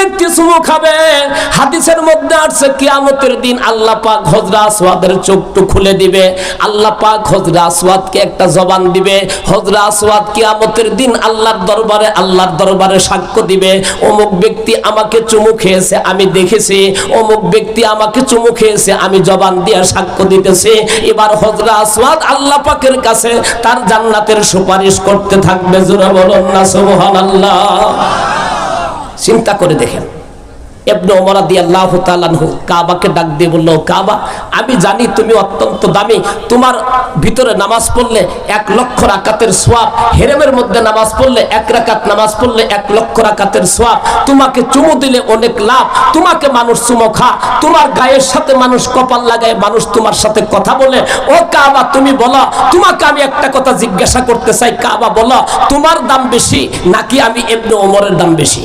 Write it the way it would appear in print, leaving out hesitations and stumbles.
ব্যক্তি চুমু খাবে, হাদিসের মধ্যে আসছে কিয়ামতের দিন আল্লাহ পাক হযরত আসওয়াদের চোখটু খুলে দিবে। আল্লাহ পাক হযরত আসওয়াদকে একটা জবান দিবে। হযরত আসওয়াদ কিয়ামতের দিন আল্লাহর দরবারে সাক্ষ্য দিবে, অমুক ব্যক্তি আমাকে চুমু খেয়েছে, আমি দেখেছি। অমুক ব্যক্তি আমাকে চুমু খেয়েছে, আমি জবান দিয়ে সাক্ষ্য দিতেছি। এবার হযরত আসওয়াদ আল্লাহ পাকের কাছে তার জান্নাতের সুপারিশ করতে থাকবে। জোরে বলুন না সুবহানাল্লাহ। চিন্তা করে দেখেন, ইবনে ওমর রাদিয়াল্লাহু তাআলা আনহু কাবাকে ডাক দিয়ে বলল, কাবা, আমি জানি তুমি অত্যন্ত দামি, তোমার ভিতরে নামাজ পড়লে 1 লক্ষ রাকাতের সওয়াব, হেরেমের মধ্যে নামাজ পড়লে 1 রাকাত নামাজ পড়লে 1 লক্ষ রাকাতের সওয়াব, তোমাকে চুমু দিলে অনেক লাভ, তোমাকে মানুষ চুমু খা, তোমার গায়ের সাথে মানুষ কপাল লাগায়, মানুষ তোমার সাথে কথা বলে। ও কাবা, তুমি বলো, তোমাকে আমি একটা কথা জিজ্ঞাসা করতে চাই, কাবা বলো, তোমার দাম বেশি নাকি আমি ইবনে ওমরের দাম বেশি?